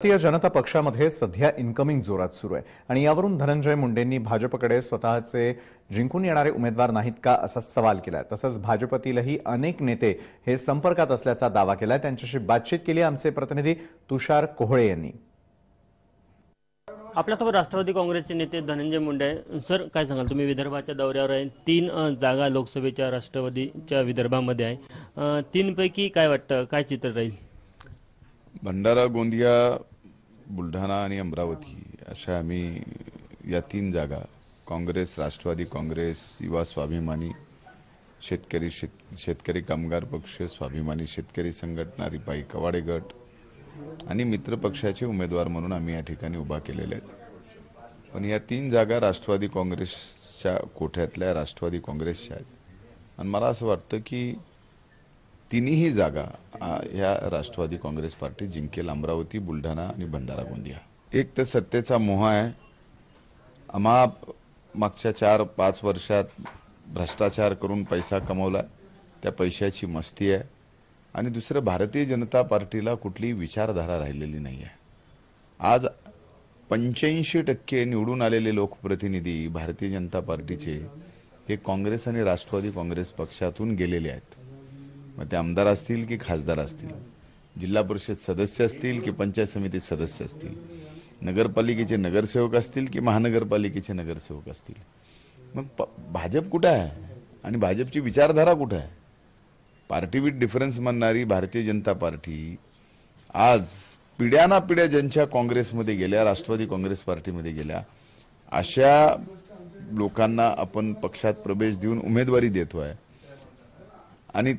भारतीय जनता पक्षामध्ये सध्या इनकमिंग जोरात सुरू आहे आणि यावरून धनंजय मुंडेंनी भाजपकडे स्वतःचे जिंकून येणारे उमेदवार नाहीत का असा सवाल केलाय। तसंच भाजपतीलही अनेक नेते हे संपर्कात असल्याचा दावा केलाय। त्यांच्याशी बातचीत केली आमचे प्रतिनिधी तुषार कोहळे यांनी। आपल्यासोबत राष्ट्रवादी काँग्रेसचे नेते धनंजय मुंडे सर, काय सांगाल तुम्ही? विदर्भाच्या दौऱ्यावर आहे, 3 जागा लोकसभेच्या राष्ट्रवादीच्या विदर्भामध्ये आहे। 3 पैकी काय वाटतं, काय चित्र राहील? भंडारा, गोंदिया, बुलढाणा आणि अमरावती अशा आम्ही या 3 जागा काँग्रेस, राष्ट्रवादी काँग्रेस, युवा स्वाभिमानी शेतकरी कामगार पक्ष, स्वाभिमानी शेतकरी संघटना, रिपाई कवाडे गट आणि मित्र पक्षाचे उमेदवार म्हणून आम्ही या ठिकाणी उभा केलेले आहेत। पण या 3 जागा राष्ट्रवादी काँग्रेसच्या कोठ्यातल्या राष्ट्रवादी काँग्रेसच्या आहेत आणि मला असं वाटतं की तिन्ही जागा या राष्ट्रवादी काँग्रेस पार्टी जिंकेल। अमरावती, बुलढाणा आणि भंडारा, गोंदिया। एक तर सत्तेचा मोह आहे, आम्हा मागच्या 4-5 वर्षात भ्रष्टाचार करून पैसा कमवला, त्या पैशाची मस्ती आहे। आणि दुसरं, भारतीय जनता पार्टीला कुठलीही विचारधारा राहिलेली नाही आहे। आज 85% निवडून आलेले लोकप्रतिनिधी भारतीय जनता पार्टीचे हे काँग्रेस आणि राष्ट्रवादी काँग्रेस पक्षातून गेलेले आहेत। मग ते आमदार असतील की खासदार असतील, जिल्हा परिषद सदस्य असतील की पंचायत समिती सदस्य असतील, नगरपालिकेचे नगरसेवक असतील की महानगरपालिकेचे नगरसेवक असतील। मग भाजप कुठे आहे आणि भाजपची विचारधारा कुठे आहे? Party with difference म्हणणारी Bharatiya Janata party आज पिढ्यानापिढ्या ज्यांच्या काँग्रेसमध्ये गेल्या, राष्ट्रवादी काँग्रेस पार्टीमध्ये गेल्या, अशा लोकांना आपण पक्षात प्रवेश देऊन उमेदवारी देतोय आणि